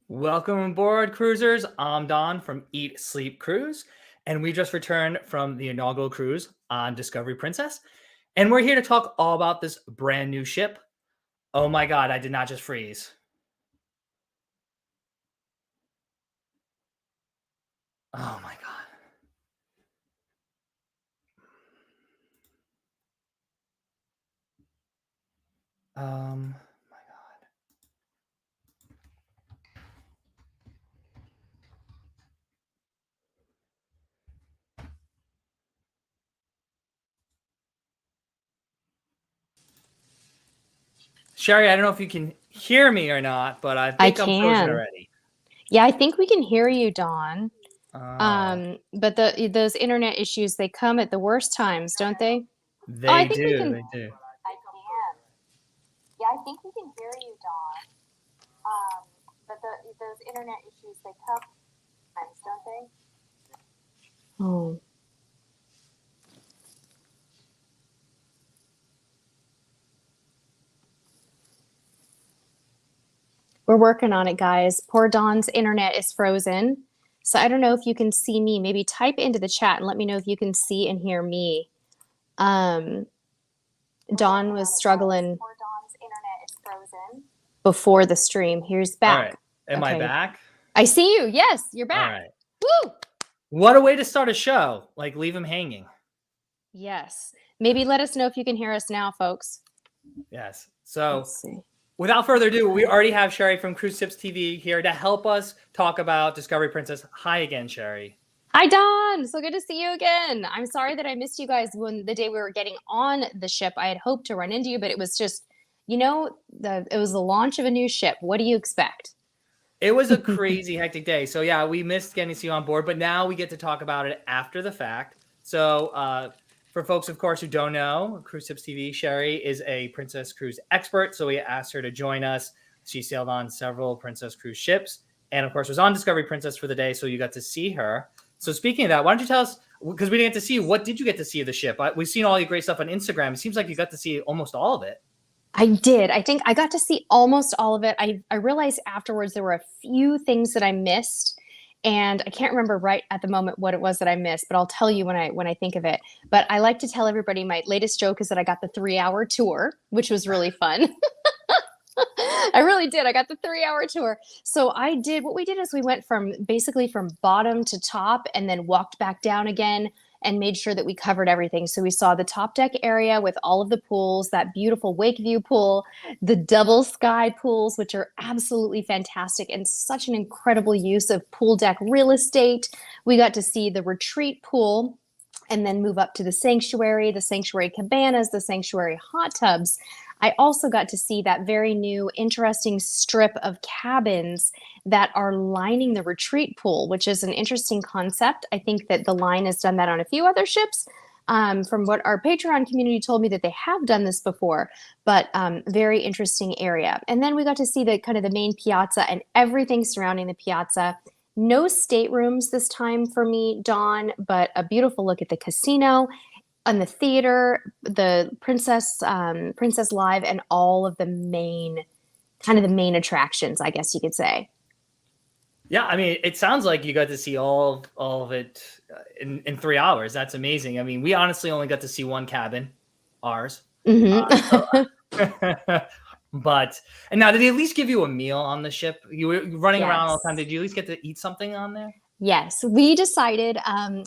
Welcome aboard, cruisers. I'm Don from Eat, Sleep, Cruise, and we just returned from the inaugural cruise on Discovery Princess. And we're here to talk all about this brand new ship. Oh my God, I did not just freeze. Oh my God. My God. Sheri, I don't know if you can hear me or not, but I I think I'm frozen can. already. Yeah, I think we can hear you, Dawn. Oh, But those internet issues, they come at the worst times, don't they? Oh, I they think we do. can. They do. I can. Yeah, I think we can hear you, Dawn. But those internet issues, they come at the worst times, don't they? Oh. We're working on it, guys. Poor Dawn's internet is frozen. So I don't know if you can see me. Maybe type into the chat and let me know if you can see and hear me. Um, Dawn was struggling before the stream. Here's All right. back. Am I Okay. back? I see you. Yes, you're All back. right. Woo! What a way to start a show. Like, leave him hanging. Yes. Maybe let us know if you can hear us now, folks. Yes. So, Let's see. without further ado, we already have Sheri from Cruisetipstv here to help us talk about Discovery Princess. Hi again, Sheri. Hi, Don. So good to see you again. I'm sorry that I missed you guys when the day we were getting on the ship. I had hoped to run into you, but it was just, it was the launch of a new ship. What do you expect? It was a crazy, hectic day. So, yeah, we missed getting to see you on board, but now we get to talk about it after the fact. So, for folks, of course, who don't know, Cruisetipstv, Sheri is a Princess Cruise expert. So, we asked her to join us. She sailed on several Princess Cruise ships and, of course, was on Discovery Princess for the day. So, you got to see her. So, speaking of that, why don't you tell us, because we didn't get to see you, what did you get to see of the ship? We've seen all your great stuff on Instagram. It seems like you got to see almost all of it. I did. I think I got to see almost all of it. I realized afterwards there were a few things that I missed, and I can't remember right at the moment what it was that I missed, but I'll tell you when I think of it. But I like to tell everybody my latest joke is that I got the 3-hour tour, which was really fun. I really did. I got the 3-hour tour. So what we did is we went from basically from bottom to top and then walked back down again and made sure that we covered everything. So we saw the top deck area with all of the pools, that beautiful wake view pool, the double sky pools, which are absolutely fantastic and such an incredible use of pool deck real estate. We got to see the retreat pool and then move up to the sanctuary cabanas, the sanctuary hot tubs. I also got to see that very new, interesting strip of cabins that are lining the retreat pool, which is an interesting concept. I think that the line has done that on a few other ships. From what our Patreon community told me that they have done this before, but very interesting area. And then we got to see the kind of the main piazza and everything surrounding the piazza. No staterooms this time for me, Dawn, but a beautiful look at the casino and the theater, the Princess Live, and all of the main attractions, I guess you could say. Yeah, I mean, it sounds like you got to see all of it in 3 hours. That's amazing. I mean, we honestly only got to see one cabin, ours. Mm-hmm. But and now, did they at least give you a meal on the ship? You were running around all the time. Yes. Did you at least get to eat something on there? Yes, we decided.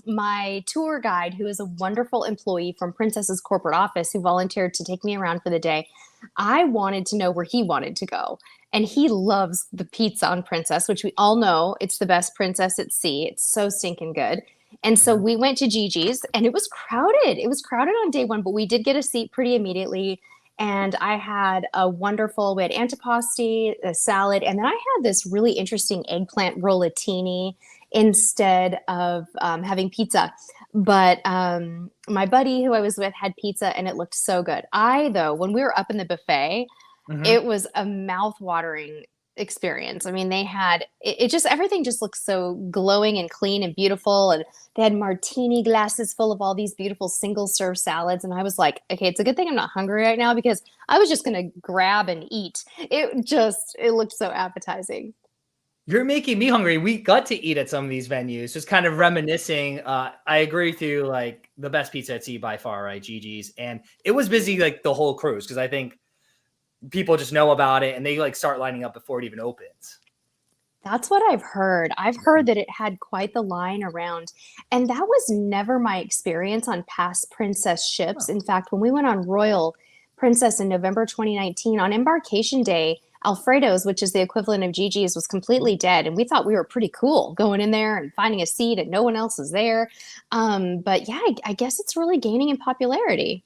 My tour guide, who is a wonderful employee from Princess's corporate office, who volunteered to take me around for the day, I wanted to know where he wanted to go. And he loves the pizza on Princess, which we all know it's the best Princess at sea. It's so stinking good. And so we went to Gigi's, and it was crowded. It was crowded on day one, but we did get a seat pretty immediately. And I had we had antipasti, a salad, and then I had this really interesting eggplant rollatini instead of having pizza. But my buddy who I was with had pizza and it looked so good. Though, when we were up in the buffet, it was a mouth-watering experience. I mean, they had it just everything just looked so glowing and clean and beautiful. And they had martini glasses full of all these beautiful single-serve salads. And I was like, okay, it's a good thing I'm not hungry right now because I was just gonna grab and eat. It looked so appetizing. You're making me hungry. We got to eat at some of these venues, just kind of reminiscing. I agree with you. Like the best pizza at sea by far, right? Gigi's, and it was busy like the whole cruise because I think people just know about it and they like start lining up before it even opens. That's what I've heard. I've heard that it had quite the line around, and that was never my experience on past Princess ships. Huh. In fact, when we went on Royal Princess in November 2019, on embarkation day, Alfredo's, which is the equivalent of Gigi's, was completely dead, and we thought we were pretty cool going in there and finding a seat, and no one else is there. But yeah, I guess it's really gaining in popularity.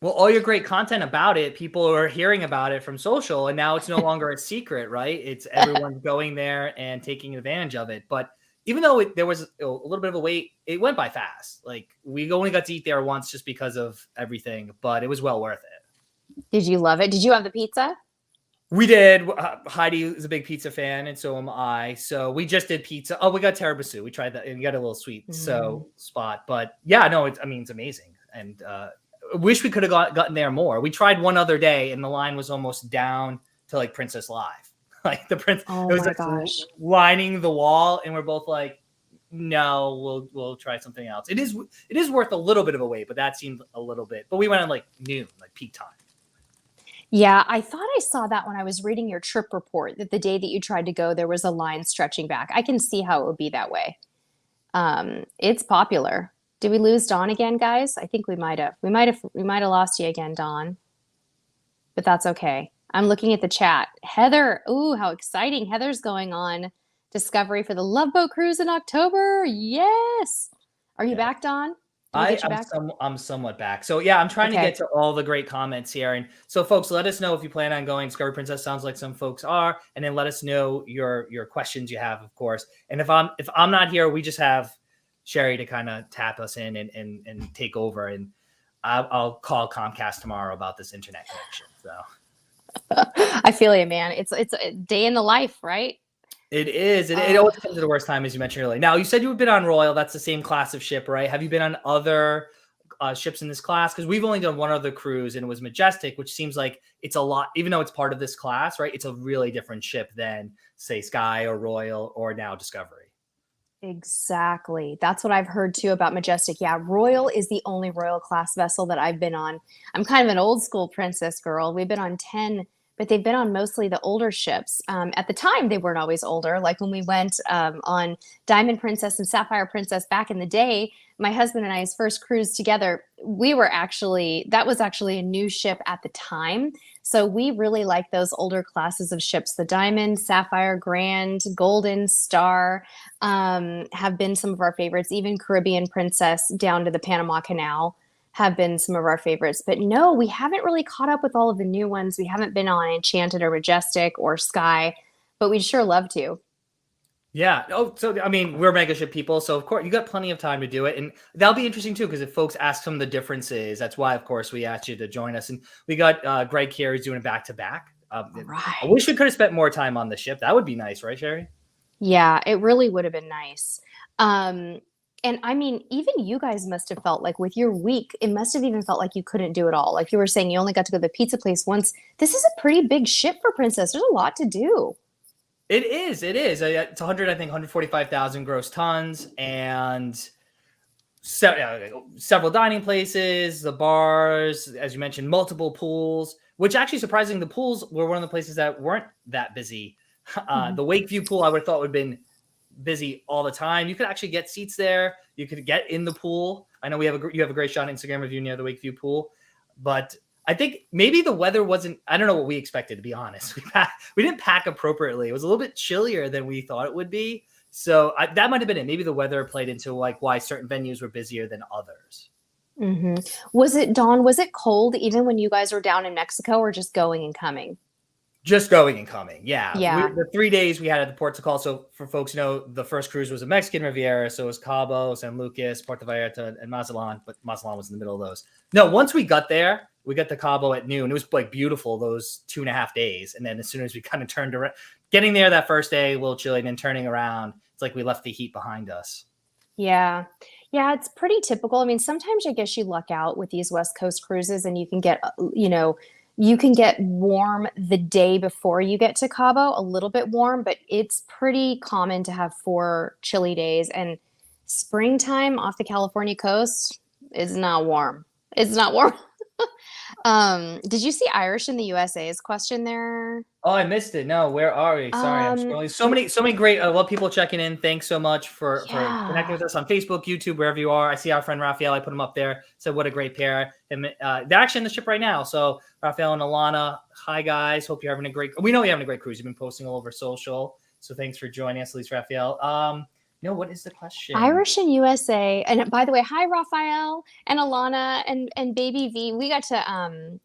Well, all your great content about it, people are hearing about it from social, and now it's no longer a secret, right? It's everyone going there and taking advantage of it. But even though there was a little bit of a wait, it went by fast. Like we only got to eat there once just because of everything, but it was well worth it. Did you love it? Did you have the pizza? We did. Heidi is a big pizza fan, and so am I. So we just did pizza. Oh, we got tiramisu. We tried that, and we got a little sweet spot. But yeah, no, it's amazing. And wish we could have gotten there more. We tried one other day, and the line was almost down to like Princess Live. Like the prince, Oh it was my like gosh. lining the wall, and we're both like, no, we'll try something else. It is worth a little bit of a wait, but that seemed a little bit. But we went on like noon, like peak time. Yeah, I thought I saw that when I was reading your trip report that the day that you tried to go, there was a line stretching back. I can see how it would be that way. It's popular. Did we lose Dawn again, guys? I think we might have. We might have lost you again, Dawn. But that's okay. I'm looking at the chat. Heather, ooh, how exciting. Heather's going on Discovery for the Love Boat Cruise in October. Yes. Are you back, Dawn? I'm somewhat back. So yeah, I'm trying to get to all the great comments here. And so folks, let us know if you plan on going. Discovery Princess sounds like some folks are, and then let us know your questions you have, of course. And if I'm not here, we just have Sheri to kind of tap us in and take over. And I'll call Comcast tomorrow about this internet connection. So I feel you, man. It's a day in the life, right? it is. It always comes at the worst time, as you mentioned earlier. Now, you said you've been on Royal. That's the same class of ship, right? Have you been on other ships in this class? Because we've only done one other cruise, and it was Majestic, which seems like it's a lot, even though it's part of this class, right? It's a really different ship than, say, Sky or Royal or now Discovery. Exactly. That's what I've heard too about Majestic. Yeah, Royal is the only Royal class vessel that I've been on. I'm kind of an old school princess girl. We've been on 10, but they've been on mostly the older ships. At the time, they weren't always older. Like when we went on Diamond Princess and Sapphire Princess back in the day, my husband and I's first cruise together, that was actually a new ship at the time. So we really like those older classes of ships. The Diamond, Sapphire, Grand, Golden, Star have been some of our favorites. Even Caribbean Princess down to the Panama Canal have been some of our favorites. But no, we haven't really caught up with all of the new ones. We haven't been on Enchanted or Majestic or Sky, but we'd sure love to. Yeah. Oh, so I mean, we're mega ship people, so of course you got plenty of time to do it, and that'll be interesting too. Because if folks ask some of the differences, that's why, of course, we asked you to join us, and we got Greg here who's doing it back to back. Right. I wish we could have spent more time on the ship. That would be nice, right, Sheri? Yeah, it really would have been nice. And I mean, even you guys must have felt like with your week, it must have even felt like you couldn't do it all. Like you were saying, you only got to go to the pizza place once. This is a pretty big ship for Princess. There's a lot to do. It is. It is. It's 145,000 gross tons, and several dining places, the bars, as you mentioned, multiple pools. Which actually, surprising, the pools were one of the places that weren't that busy. The Wakeview pool, I would have thought would have been busy all the time. You could actually get seats there. You could get in the pool. I know you have a great shot on Instagram of you near the Wakeview pool, but I think maybe the weather wasn't, I don't know what we expected, to be honest. We didn't pack appropriately. It was a little bit chillier than we thought it would be. So that might have been it. Maybe the weather played into like why certain venues were busier than others. Mm-hmm. Was it cold even when you guys were down in Mexico, or just going and coming? Just going and coming. Yeah. Yeah. The 3 days we had at the ports of call. So for folks who know, the first cruise was a Mexican Riviera. So it was Cabo, San Lucas, Puerto Vallarta, and Mazatlan. But Mazatlan was in the middle of those. No, once we got there, we got to Cabo at noon. It was like beautiful those 2.5 days. And then as soon as we kind of turned around, getting there that first day, a little chilly, and then turning around, it's like we left the heat behind us. Yeah. Yeah, it's pretty typical. I mean, sometimes I guess you luck out with these West Coast cruises and you can get, You can get warm the day before you get to Cabo, a little bit warm, but it's pretty common to have 4 chilly days. And springtime off the California coast is not warm. It's not warm. Did you see Irish in the USA's question there? Oh, I missed it. No, where are we? Sorry, I'm scrolling. So many great. I love people checking in. Thanks so much for connecting Yeah. with us on Facebook, YouTube, wherever you are. I see our friend Raphael. I put him up there. Said what a great pair. And they're actually in the ship right now. So Raphael and Alana, hi guys. Hope you're having a great. We know you're having a great cruise. You've been posting all over social. So thanks for joining us, at least Raphael. What is the question? Irish and USA. And by the way, hi Raphael and Alana and Baby V. We got to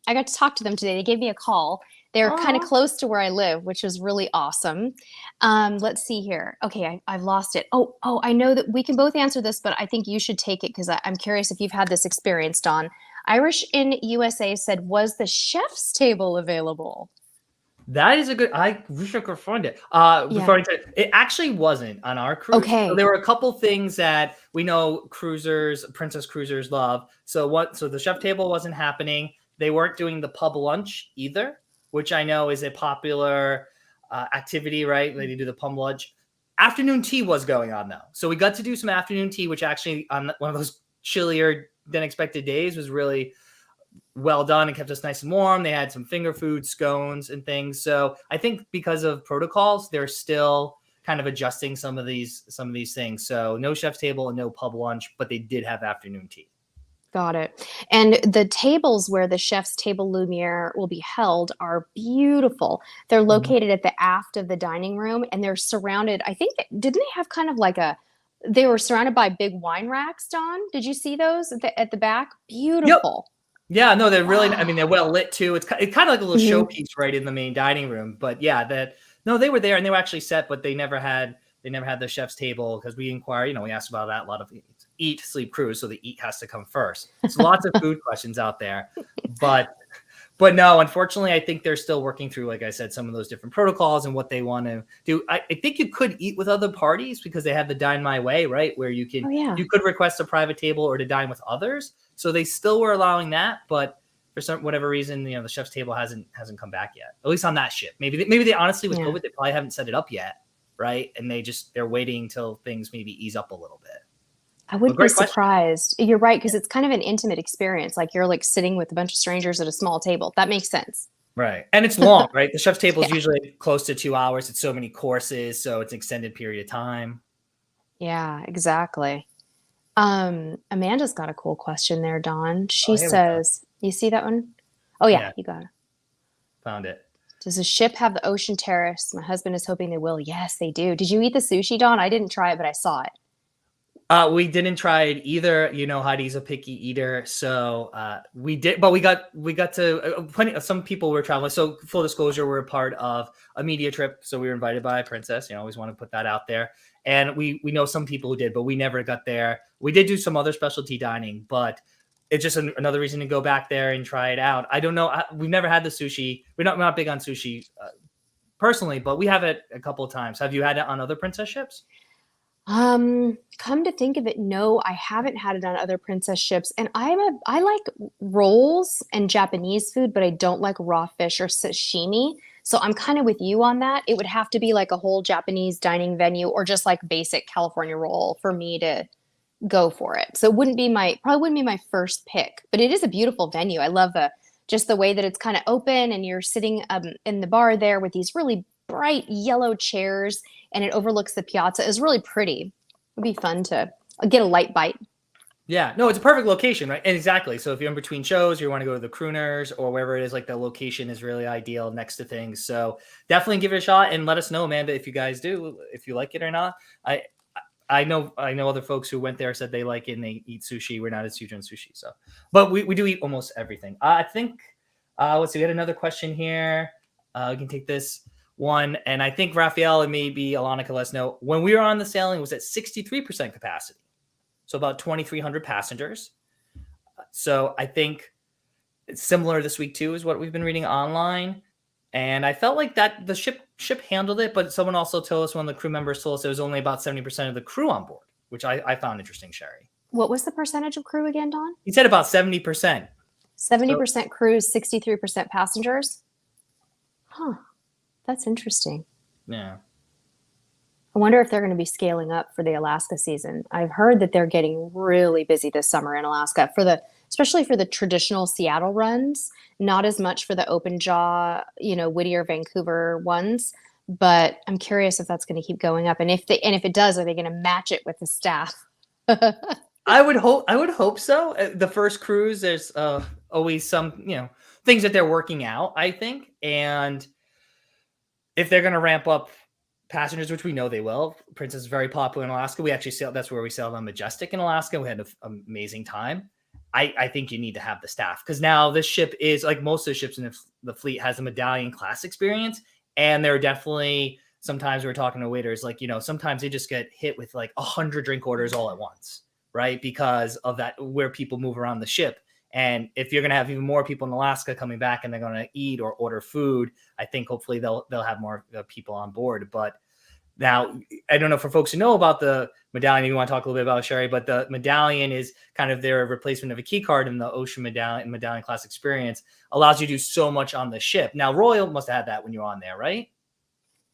I got to talk to them today. They gave me a call. They're kind of close to where I live, which was really awesome. Let's see here. Okay, I've lost it. Oh, I know that we can both answer this, but I think you should take it because I'm curious if you've had this experience, Dawn. Irish in USA said, was the chef's table available? That is a good. I wish I could find it. It actually wasn't on our cruise. Okay. So there were a couple things that we know princess cruisers love. So the chef table wasn't happening. They weren't doing the pub lunch either, which I know is a popular activity, right? They do the pub lunch. Afternoon tea was going on though, so we got to do some afternoon tea, which actually on one of those chillier than expected days was really well done and kept us nice and warm. They had some finger food, scones and things. So I think because of protocols, they're still kind of adjusting some of these things. So no chef's table and no pub lunch, but they did have afternoon tea. Got it. And the tables where the chef's table Lumiere will be held are beautiful. They're located at the aft of the dining room and they're surrounded. I think, didn't they have kind of like they were surrounded by big wine racks, Dawn? Did you see those at the back? Beautiful. Yep. Yeah, no, they're really, I mean, they're well lit too. It's kind of like a little showpiece right in the main dining room. But yeah, they were there and they were actually set, but they never had the chef's table because we inquire, we asked about that. A lot of eat, sleep, cruise. So the eat has to come first. So lots of food questions out there. But no, unfortunately, I think they're still working through, like I said, some of those different protocols and what they want to do. I think you could eat with other parties because they have the Dine My Way, right? Where you you could request a private table or to dine with others. So they still were allowing that, but for whatever reason, the chef's table hasn't come back yet. At least on that ship. Maybe they honestly with COVID, they probably haven't set it up yet, right? And they're waiting until things maybe ease up a little bit. I wouldn't be surprised. You're right, because it's kind of an intimate experience. Like you're like sitting with a bunch of strangers at a small table. That makes sense. Right. And it's long, right? The chef's table is usually close to 2 hours. It's so many courses, so it's an extended period of time. Yeah, exactly. Amanda's got a cool question there, Dawn. She says, you see that one? Oh yeah, you got it. Found it. Does the ship have the ocean terrace? My husband is hoping they will. Yes, they do. Did you eat the sushi, Dawn? I didn't try it, but I saw it. We didn't try it either. Heidi's a picky eater, so we did. But we got to some people were traveling. So full disclosure, we're a part of a media trip, so we were invited by a princess. Always want to put that out there. And we know some people who did, but we never got there. We did do some other specialty dining, but it's just another reason to go back there and try it out. I don't know. We've never had the sushi. We're not big on sushi personally, but we have it a couple of times. Have you had it on other princess ships? Come to think of it, no, I haven't had it on other princess ships. And I like rolls and Japanese food, but I don't like raw fish or sashimi. So I'm kind of with you on that. It would have to be like a whole Japanese dining venue or just like basic California roll for me to go for it. So it probably wouldn't be my first pick, but it is a beautiful venue. I love just the way that it's kind of open and you're sitting in the bar there with these really bright yellow chairs and it overlooks the piazza. It's really pretty. It'd be fun to get a light bite. Yeah, no, it's a perfect location, right? And exactly. So if you're in between shows, you want to go to the crooners or wherever it is, like the location is really ideal next to things. So definitely give it a shot and let us know, Amanda, if you guys do, if you like it or not. I know other folks who went there said they like it and they eat sushi. We're not as huge on sushi, so but we do eat almost everything. I think let's see, we had another question here. We can take this one, and I think Raphael and maybe Alana can let us know. When we were on the sailing, it was at 63% capacity, so about 2,300 passengers. So I think it's similar this week too, is what we've been reading online. And I felt like that the ship handled it, but someone also told us, one of the crew members told us it was only about 70% of the crew on board, which I found interesting, Sheri. What was the percentage of crew again, Dawn? He said about 70%. So 70% cruise, 63% passengers. Huh. That's interesting. yeah. I wonder if they're going to be scaling up for the Alaska season. I've heard that they're getting really busy this summer in Alaska especially for the traditional Seattle runs, not as much for the open jaw, Whittier, Vancouver ones. But I'm curious if that's going to keep going up. And if it does, are they going to match it with the staff? I would hope so. The first cruise, there's always some, things that they're working out, I think. And if they're going to ramp up passengers, which we know they will, Princess is very popular in Alaska. We actually sailed, that's where we sailed on Majestic in Alaska. We had an amazing time. I think you need to have the staff, because now this ship is like most of the ships in the fleet has a Medallion class experience. And there are definitely sometimes we're talking to waiters, like, sometimes they just get hit with like 100 drink orders all at once, right? Because of that, where people move around the ship. And if you're going to have even more people in Alaska coming back and they're going to eat or order food, I think hopefully they'll have more people on board. But now, I don't know, for folks who know about the Medallion, if you want to talk a little bit about Sheri, but the Medallion is kind of their replacement of a key card in the Ocean Medallion class experience. Allows you to do so much on the ship. Now, Royal must have had that when you were on there, right?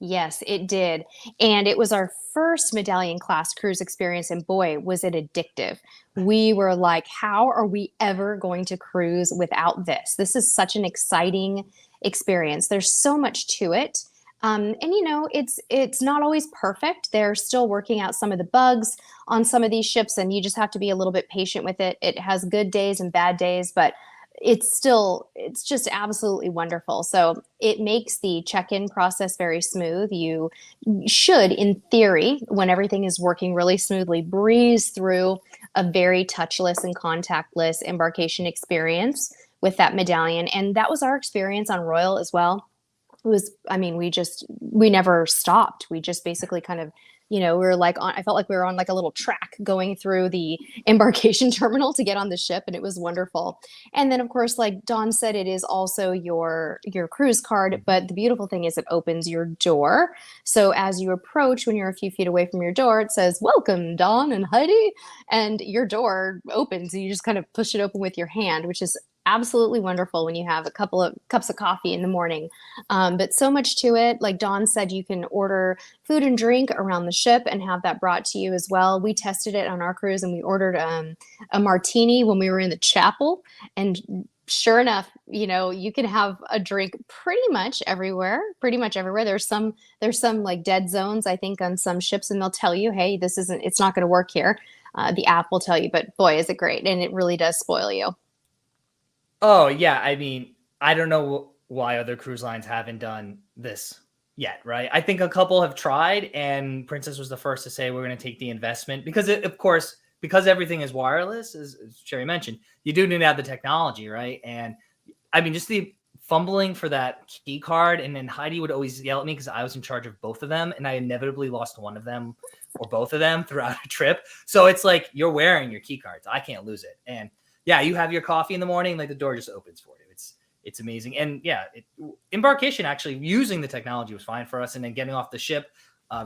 Yes, it did. And it was our first Medallion class cruise experience. And boy, was it addictive. We were like, how are we ever going to cruise without this? This is such an exciting experience. There's so much to it. And it's not always perfect. They're still working out some of the bugs on some of these ships, and you just have to be a little bit patient with it. It has good days and bad days, but it's just absolutely wonderful. So it makes the check-in process very smooth. You should, in theory, when everything is working really smoothly, breeze through a very touchless and contactless embarkation experience with that Medallion. And that was our experience on Royal as well. It was, I mean, we never stopped. We just basically kind of, we were like I felt like we were on like a little track going through the embarkation terminal to get on the ship, and it was wonderful. And then, of course, like Dawn said, it is also your cruise card, but the beautiful thing is it opens your door. So as you approach, when you're a few feet away from your door, it says, "Welcome, Dawn and Heidi," and your door opens, and you just kind of push it open with your hand, which is absolutely wonderful when you have a couple of cups of coffee in the morning. But so much to it. Like Dawn said, you can order food and drink around the ship and have that brought to you as well. We tested it on our cruise, and we ordered a martini when we were in the chapel. And sure enough, you can have a drink pretty much everywhere. There's some like dead zones, I think, on some ships, and they'll tell you, hey, it's not going to work here. The app will tell you, but boy, is it great. And it really does spoil you. Oh, yeah. I mean, I don't know why other cruise lines haven't done this yet, right? I think a couple have tried, and Princess was the first to say, we're going to take the investment because, of course, because everything is wireless, as Sheri mentioned, you do need to have the technology, right? And I mean, just the fumbling for that key card. And then Heidi would always yell at me because I was in charge of both of them, and I inevitably lost one of them or both of them throughout a trip. So it's like, you're wearing your key cards. I can't lose it. And yeah, you have your coffee in the morning, like the door just opens for you. It's amazing. And yeah, embarkation, actually using the technology was fine for us. And then getting off the ship,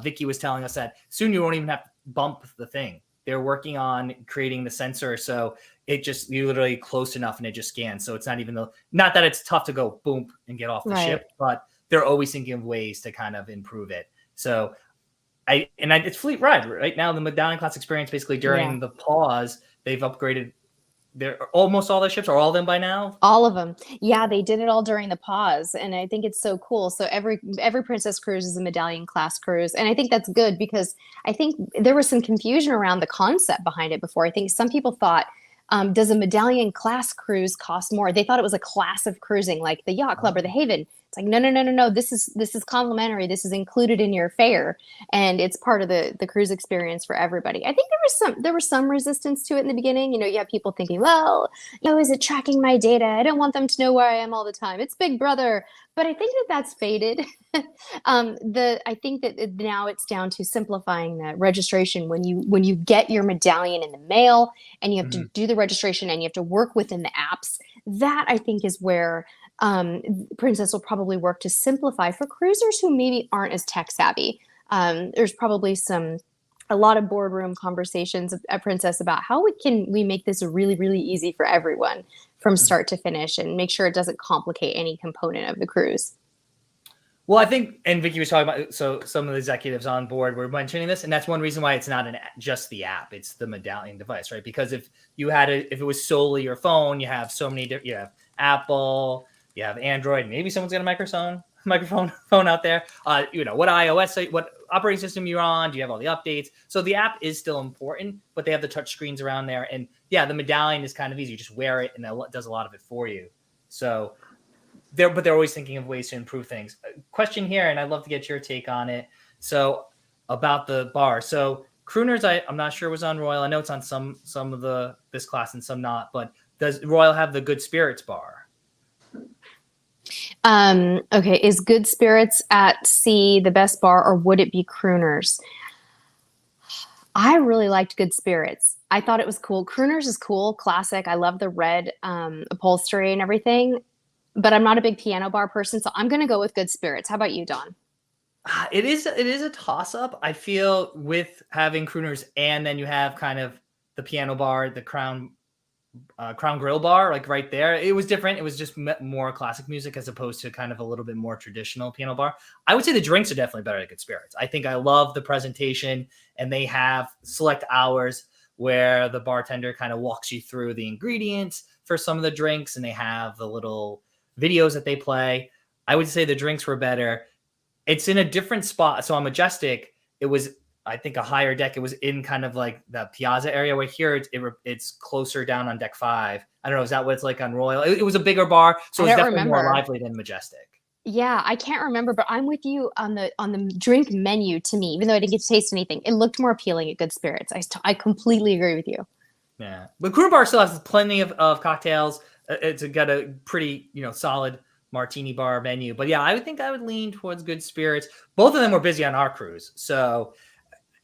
Vicky was telling us that soon you won't even have to bump the thing. They're working on creating the sensor. So you literally close enough and it just scans. So it's not that it's tough to go boom and get off the ship, but they're always thinking of ways to kind of improve it. So it's fleet ride right now. The Medallion class experience, basically during the pause, they've upgraded almost all their ships, or all of them by now? All of them. Yeah, they did it all during the pause, and I think it's so cool. So every Princess cruise is a Medallion class cruise, and I think that's good because I think there was some confusion around the concept behind it before. I think some people thought, does a Medallion class cruise cost more? They thought it was a class of cruising, like the Yacht Club or the Haven. It's like, no. This is complimentary. This is included in your fare, and it's part of the cruise experience for everybody. I think there was some resistance to it in the beginning. You have people thinking, well, is it tracking my data? I don't want them to know where I am all the time. It's Big Brother. But I think that's faded. I think that now it's down to simplifying the registration. When you get your Medallion in the mail and you have to do the registration and you have to work within the apps, that I think is where Princess will probably work to simplify for cruisers who maybe aren't as tech savvy. There's probably a lot of boardroom conversations at Princess about how we make this really, really easy for everyone. from start to finish and make sure it doesn't complicate any component of the cruise. Well, I think, and Vicky was talking about, so some of the executives on board were mentioning this, and that's one reason why it's not just the app, it's the Medallion device, right? Because if it was solely your phone, you have so many, you have Apple, you have Android, maybe someone's got a microphone phone out there. What iOS, what operating system you're on, do you have all the updates? So the app is still important, but they have the touch screens around there. And yeah, the Medallion is kind of easy. You just wear it and it does a lot of it for you. So they're always thinking of ways to improve things. Question here, and I'd love to get your take on it. So about the bar. So Crooners, I'm not sure was on Royal. I know it's on some of this class and some not, but does Royal have the Good Spirits bar? Okay, is Good Spirits at sea the best bar, or would it be Crooners? I really liked Good Spirits. I thought it was cool. Crooners is cool, classic. I love the red upholstery and everything, but I'm not a big piano bar person, so I'm going to go with Good Spirits. How about you, Don? It is a toss-up. I feel with having Crooners and then you have kind of the piano bar, the Crown Grill bar, like right there. It was different. It was just more classic music as opposed to kind of a little bit more traditional piano bar. I would say the drinks are definitely better at Good Spirits. I think I love the presentation, and they have select hours where the bartender kind of walks you through the ingredients for some of the drinks, and they have the little videos that they play. I would say the drinks were better. It's in a different spot. So on Majestic, it was, I think, a higher deck. It was in kind of like the Piazza area, where here it's closer down on deck 5. I don't know. Is that what it's like on Royal? It was a bigger bar, so it's definitely more lively than Majestic. Yeah, I can't remember, but I'm with you on the drink menu. To me, even though I didn't get to taste anything, it looked more appealing at Good Spirits. I completely agree with you. Yeah, but Crew Bar still has plenty of cocktails. It's got a pretty solid martini bar menu. But yeah, I would think I would lean towards Good Spirits. Both of them were busy on our cruise, so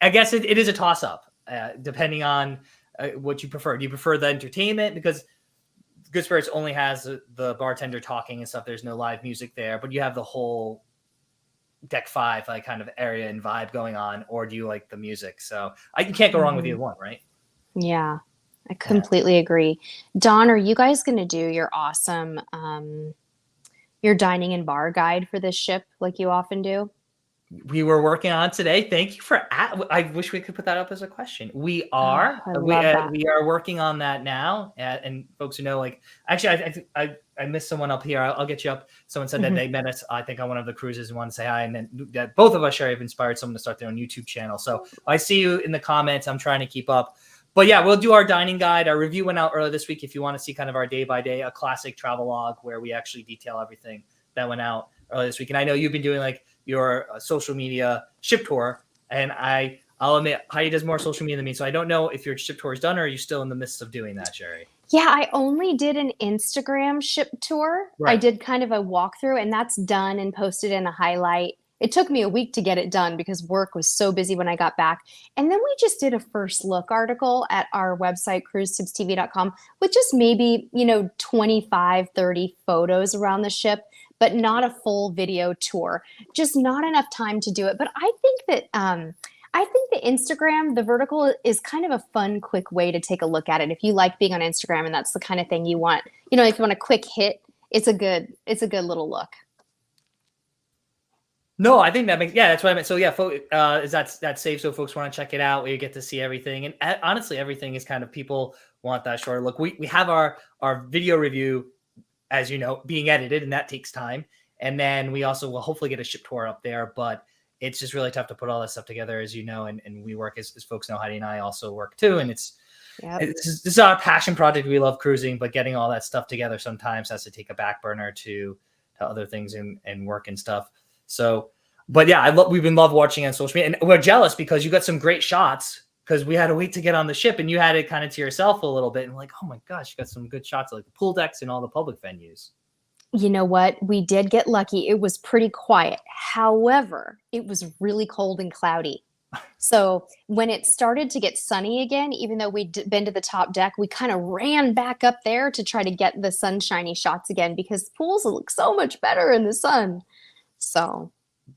I guess it is a toss-up, depending on what you prefer. Do you prefer the entertainment? Because Good Spirits only has the bartender talking and stuff. There's no live music there, but you have the whole deck 5 like kind of area and vibe going on. Or do you like the music? So you can't go wrong with either one, right? Yeah, I completely agree. Don, are you guys going to do your awesome your dining and bar guide for this ship like you often do? We were working on today. Thank you for. I wish we could put that up as a question. We are. We are working on that now. And folks who know, like, actually, I missed someone up here. I'll get you up. Someone said that they met us, I think, on one of the cruises and wanted to say hi. And then that both of us, Sheri, have inspired someone to start their own YouTube channel. So I see you in the comments. I'm trying to keep up. But yeah, we'll do our dining guide. Our review went out earlier this week. If you want to see kind of our day by day, a classic travel log where we actually detail everything that went out earlier this week. And I know you've been doing like your social media ship tour, and I'll admit Heidi does more social media than me, so I don't know if your ship tour is done or are you still in the midst of doing that, Sheri? Yeah, I only did an Instagram ship tour. Right. I did kind of a walkthrough, and that's done and posted in a highlight. It took me a week to get it done because work was so busy when I got back. And then we just did a first look article at our website, cruisetipstv.com, with just maybe, 25, 30 photos around the ship, but not a full video tour. Just not enough time to do it. But I think that the Instagram, the vertical, is kind of a fun, quick way to take a look at it. If you like being on Instagram and that's the kind of thing you want, if you want a quick hit, it's a good little look. No, I think that makes, that's what I meant. So yeah, is that's safe. So folks want to check it out where you get to see everything. And honestly, everything is kind of, people want that shorter look. We have our video review, as you know, being edited, and that takes time. And then we also will hopefully get a ship tour up there, but it's just really tough to put all this stuff together, as you know, and we work, as folks know, Heidi and I also work too. And this is our passion project. We love cruising, but getting all that stuff together sometimes has to take a back burner to other things and work and stuff. So, but yeah, we've been watching on social media, and we're jealous because you got some great shots, because we had to wait to get on the ship and you had it kind of to yourself a little bit. And like, oh my gosh, you got some good shots of like the pool decks and all the public venues. You know what? We did get lucky. It was pretty quiet. However, it was really cold and cloudy. So when it started to get sunny again, even though we'd been to the top deck, we kind of ran back up there to try to get the sunshiny shots again, because pools look so much better in the sun. So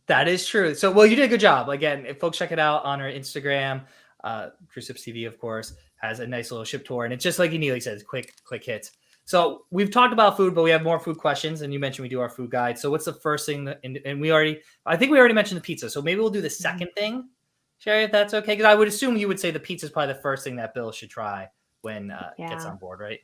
that is true. So, well, you did a good job. Again, if folks check it out on our Instagram, Cruisetipstv, of course, has a nice little ship tour, and it's just like Neely says, quick hits. So we've talked about food, but we have more food questions. And you mentioned we do our food guide. So what's the first thing that, and I think we already mentioned the pizza. So maybe we'll do the second thing, Sheri, if that's okay. Because I would assume you would say the pizza is probably the first thing that Bill should try when gets on board, right?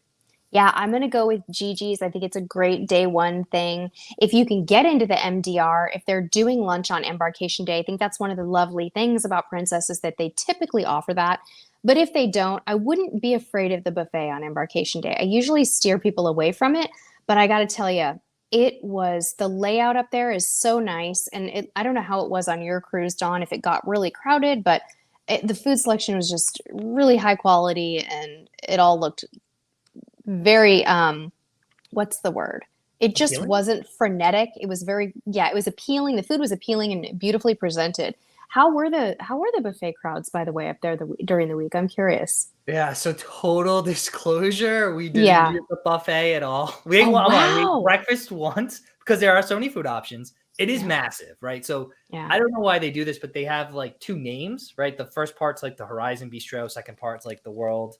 Yeah, I'm going to go with Gigi's. I think it's a great day one thing. If you can get into the MDR, if they're doing lunch on embarkation day, I think that's one of the lovely things about Princess is that they typically offer that. But if they don't, I wouldn't be afraid of the buffet on embarkation day. I usually steer people away from it, but I got to tell you, the layout up there is so nice. And I don't know how it was on your cruise, Dawn, if it got really crowded, but the food selection was just really high quality and it all looked very what's the word, it just Appealing? wasn't frenetic. It was it was appealing. The food was appealing and beautifully presented. How were the buffet crowds, by the way, up there during the week? I'm curious. Yeah, so total disclosure, we didn't Yeah. do the buffet at all. We ate, Oh, we ate wow. breakfast once because there are so many food options. It is massive, right? So Yeah. I don't know why they do this, but they have like two names, right? The first part's like the Horizon Bistro, second part's like the World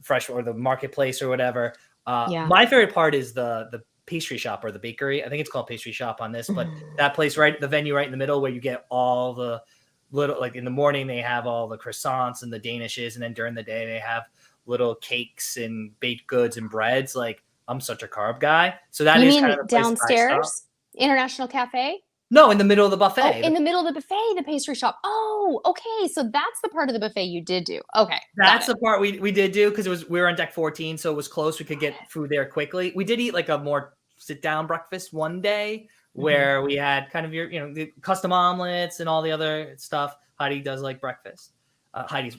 Fresh or the Marketplace or whatever. My favorite part is the pastry shop or the bakery. I think it's called pastry shop on this, but that place, right, the venue right in the middle where you get all the little, like in the morning they have all the croissants and the danishes, and then during the day they have little cakes and baked goods and breads. Like, I'm such a carb guy, so that You is mean kind of the place I stop. downstairs? International Cafe? No, in the middle of the Oh, buffet. in the middle of the buffet, the pastry shop. Oh, okay. So that's the part of the buffet you did do. Okay. That's the part we did do because we were on deck 14, so it was close. We could get food there quickly. We did eat like a more sit down breakfast one day where we had kind of your, the custom omelets and all the other stuff. Heidi does like breakfast. Heidi's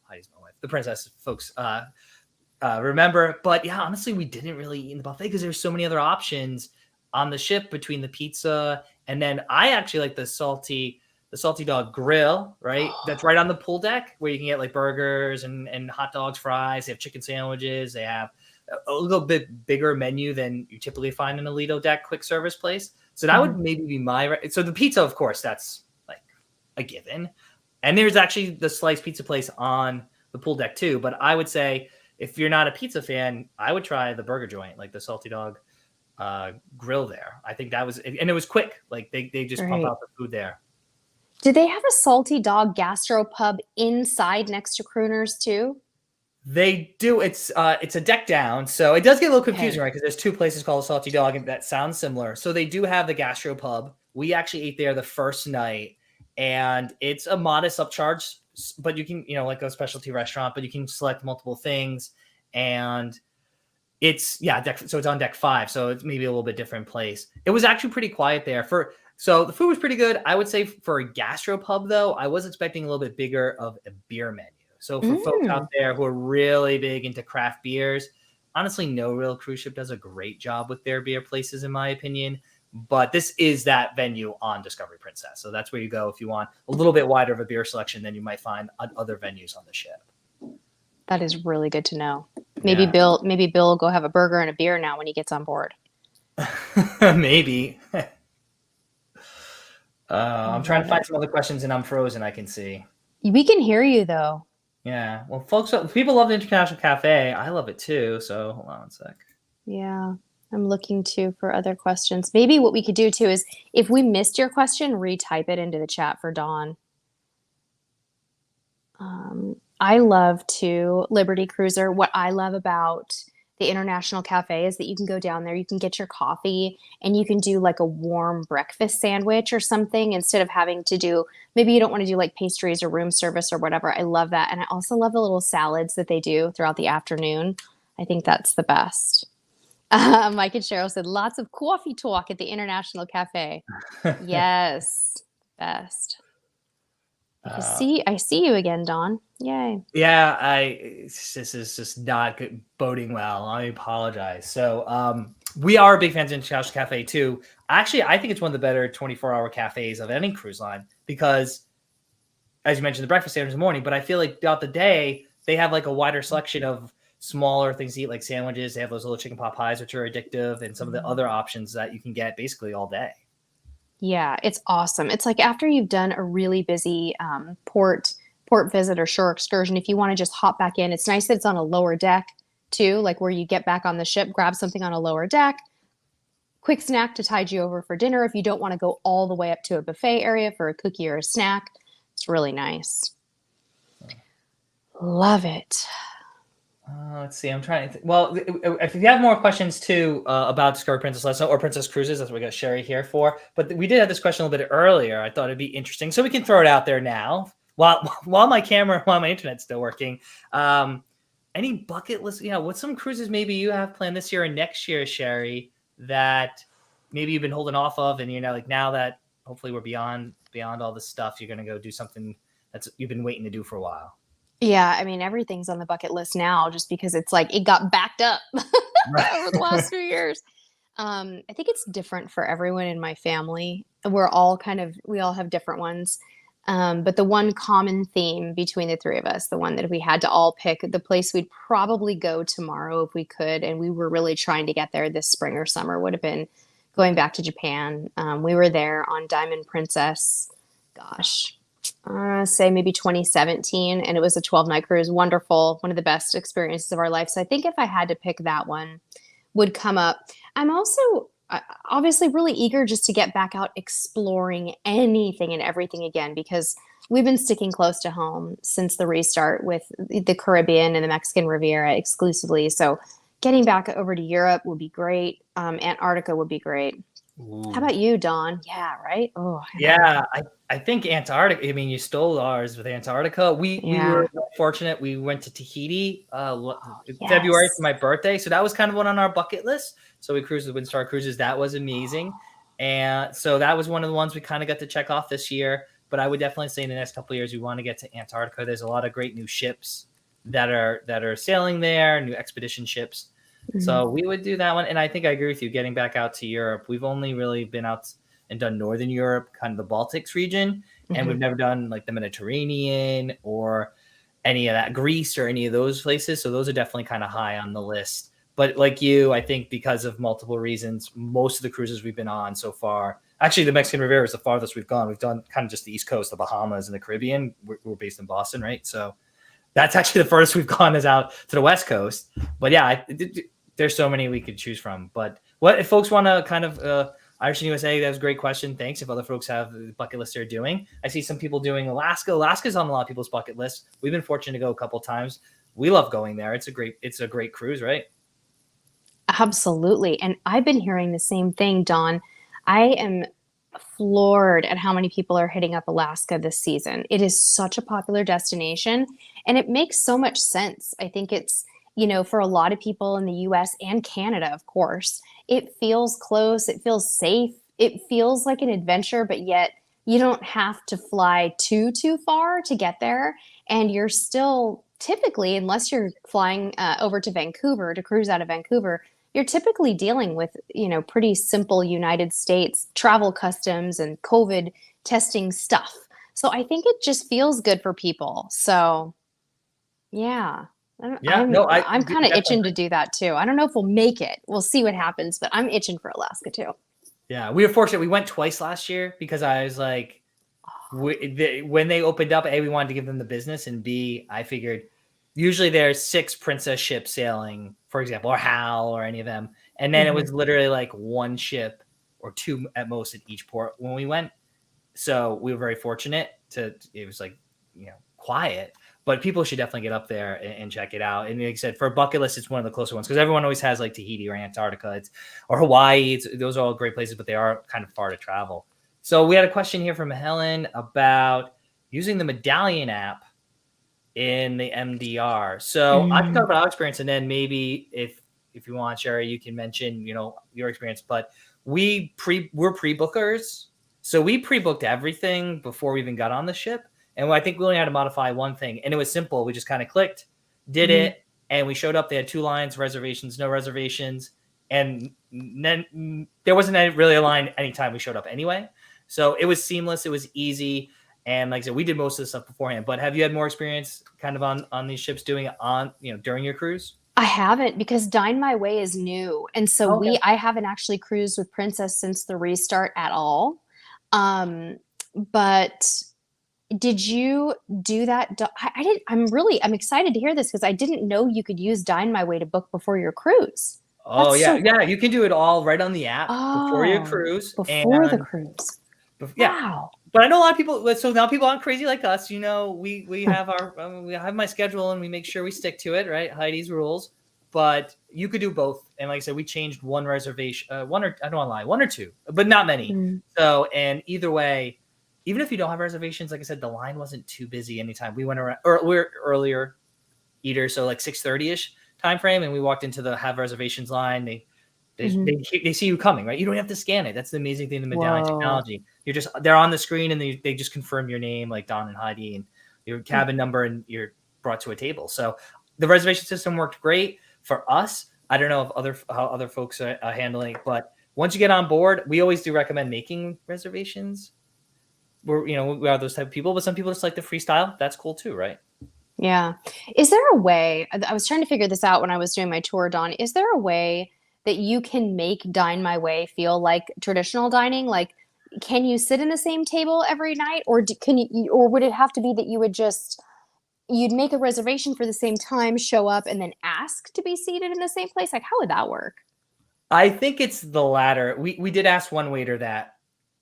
my wife. The princess folks remember. But yeah, honestly, we didn't really eat in the buffet because there's so many other options on the ship between the pizza and then I actually like the salty dog grill, right? That's right on the pool deck where you can get like burgers and hot dogs, fries. They have chicken sandwiches. They have a little bit bigger menu than you typically find in a Lido deck quick service place. So that would maybe be so the pizza, of course, that's like a given. And there's actually the sliced pizza place on the pool deck too. But I would say if you're not a pizza fan, I would try the burger joint, like the salty dog grill there. I think that was, and it was quick. Like they just pump out the food there. Do they have a salty dog gastro pub inside next to Crooners too? They do. It's a deck down, so it does get a little confusing, right? Because there's two places called Salty Dog, and that sounds similar. So they do have the gastro pub. We actually ate there the first night, and it's a modest upcharge, but you can, like a specialty restaurant, but you can select multiple things, and it's so it's on deck 5, so it's maybe a little bit different place. It was actually pretty quiet there so the food was pretty good. I would say for a gastropub though, I was expecting a little bit bigger of a beer menu. So for folks out there who are really big into craft beers, honestly, no real cruise ship does a great job with their beer places, in my opinion. But this is that venue on Discovery Princess, so that's where you go if you want a little bit wider of a beer selection than you might find on other venues on the ship. That is really good to know. Maybe Bill will go have a burger and a beer now when he gets on board. Maybe. I'm trying to find some other questions and I'm frozen, I can see. We can hear you though. Yeah. Well, folks, people love the International Cafe. I love it too. So hold on one sec. Yeah. I'm looking too for other questions. Maybe what we could do too is if we missed your question, retype it into the chat for Dawn. I love Liberty Cruiser. What I love about the International Cafe is that you can go down there, you can get your coffee, and you can do like a warm breakfast sandwich or something instead of having to do, maybe you don't want to do like pastries or room service or whatever. I love that. And I also love the little salads that they do throughout the afternoon. I think that's the best. Mike and Cheryl said, lots of coffee talk at the International Cafe. Yes, best. I see you again, Dawn. Yay. Yeah, this is just not good, boding well. I apologize. So we are big fans of International Cafe too. Actually, I think it's one of the better 24-hour cafes of any cruise line because, as you mentioned, the breakfast sandwich in the morning, but I feel like throughout the day, they have like a wider selection of smaller things to eat, like sandwiches. They have those little chicken pot pies, which are addictive, and some of the other options that you can get basically all day. Yeah, it's awesome. It's like after you've done a really busy port visit or shore excursion, if you want to just hop back in, it's nice that it's on a lower deck. too, like where you get back on the ship, grab something on a lower deck, quick snack to tide you over for dinner if you don't want to go all the way up to a buffet area for a cookie or a snack. It's really nice. Love it. Let's see. I'm trying to. Well, if you have more questions too about Discovery Princess, let us know, or Princess Cruises. That's what we got Sheri here for. But we did have this question a little bit earlier. I thought it'd be interesting, so we can throw it out there now while my internet's still working. Any bucket list? Yeah, what's some cruises maybe you have planned this year and next year, Sheri, that maybe you've been holding off of, and like now that hopefully we're beyond all this stuff, you're gonna go do something that's you've been waiting to do for a while. Yeah, I mean, everything's on the bucket list now just because it's like it got backed up Right. over the last few years. I think it's different for everyone in my family. We all have different ones. But the one common theme between the three of us, the one that if we had to all pick the place we'd probably go tomorrow if we could, and we were really trying to get there this spring or summer, would have been going back to Japan. We were there on Diamond Princess, gosh, say maybe 2017, and it was a 12-night cruise. Wonderful, one of the best experiences of our life. So I think if I had to pick that one, would come up. I'm also obviously really eager just to get back out exploring anything and everything again, because we've been sticking close to home since the restart with the Caribbean and the Mexican Riviera exclusively. So getting back over to Europe would be great. Antarctica would be great. Ooh. How about you, Dawn? Yeah, right? Oh, yeah. I think Antarctica. I mean, you stole ours with Antarctica. We were fortunate. We went to Tahiti February for my birthday, so that was kind of one on our bucket list. So we cruised with Windstar Cruises. That was amazing, and so that was one of the ones we kind of got to check off this year. But I would definitely say in the next couple of years, we want to get to Antarctica. There's a lot of great new ships that are sailing there, new expedition ships. Mm-hmm. So we would do that one. And I think I agree with you, getting back out to Europe. We've only really been out and done Northern Europe, kind of the Baltics region. Mm-hmm. And we've never done like the Mediterranean or any of that, Greece or any of those places. So those are definitely kind of high on the list. But like you, I think because of multiple reasons, most of the cruises we've been on so far, actually the Mexican Riviera is the farthest we've gone. We've done kind of just the East Coast, the Bahamas and the Caribbean. We're based in Boston, right? So that's actually the furthest we've gone is out to the West Coast. But yeah, there's so many we could choose from. But what if folks want to kind of Irish and USA, that was a great question. Thanks. If other folks have the bucket list they're doing, I see some people doing Alaska. Alaska's on a lot of people's bucket list. We've been fortunate to go a couple times. We love going there. It's a great cruise, right? Absolutely. And I've been hearing the same thing, Dawn. I am floored at how many people are hitting up Alaska this season. It is such a popular destination, and it makes so much sense. I think it's, for a lot of people in the US and Canada, of course, it feels close. It feels safe. It feels like an adventure, but yet you don't have to fly too far to get there. And you're still typically, unless you're flying over to Vancouver to cruise out of Vancouver, you're typically dealing with, pretty simple United States travel customs and COVID testing stuff. So I think it just feels good for people. So yeah. I'm kind of itching to do that too. I don't know if we'll make it. We'll see what happens, but I'm itching for Alaska too. Yeah, we were fortunate. We went twice last year because I was like, when they opened up, A, we wanted to give them the business, and B, I figured usually there's 6 princess ships sailing, for example, or HAL or any of them. And then it was literally like 1 ship or 2 at most at each port when we went. So we were very fortunate it was like, quiet. But people should definitely get up there and check it out. And like I said, for a bucket list, it's one of the closer ones because everyone always has like Tahiti or Antarctica or Hawaii. Those are all great places, but they are kind of far to travel. So we had a question here from Helen about using the Medallion app in the MDR. So I can talk about our experience, and then maybe if you want, Sheri, you can mention your experience. But we're pre-bookers, so we pre-booked everything before we even got on the ship. And I think we only had to modify one thing, and it was simple. We just kind of clicked, did it, and we showed up. They had 2 lines: reservations, no reservations, and then there wasn't really a line anytime we showed up anyway. So it was seamless. It was easy, and like I said, we did most of the stuff beforehand. But have you had more experience, kind of on these ships doing it on during your cruise? I haven't, because Dine My Way is new, and so I haven't actually cruised with Princess since the restart at all. But Did you do that? I didn't. I'm excited to hear this because I didn't know you could use Dine My Way to book before your cruise. Oh That's yeah, so yeah. You can do it all right on the app before your Oh, cruise, before the and cruise. yeah. Wow. But I know a lot of people. So now people aren't crazy like us. You know, we have our we have my schedule and we make sure we stick to it. Right, Heidi's rules. But you could do both. And like I said, we changed one reservation, one or I don't want to lie, one or two, but not many. Mm. So and either way, even if you don't have reservations, like I said, the line wasn't too busy anytime. We went around, or we're earlier eater, so like 6:30 ish time frame, and we walked into the have reservations line. They see you coming, right? You don't have to scan it. That's the amazing thing, the Medallion Whoa. technology. They're on the screen and they just confirm your name, like Don and Heidi, and your cabin number, and you're brought to a table. So the reservation system worked great for us. I don't know if how other folks are handling it, but once you get on board, we always do recommend making reservations. We are those type of people, but some people just like the freestyle. That's cool too, right? Yeah. Is there a way? I was trying to figure this out when I was doing my tour, Dawn. Is there a way that you can make Dine My Way feel like traditional dining? Like, can you sit in the same table every night, or can you, or would it have to be that you'd make a reservation for the same time, show up, and then ask to be seated in the same place? Like, how would that work? I think it's the latter. We did ask one waiter that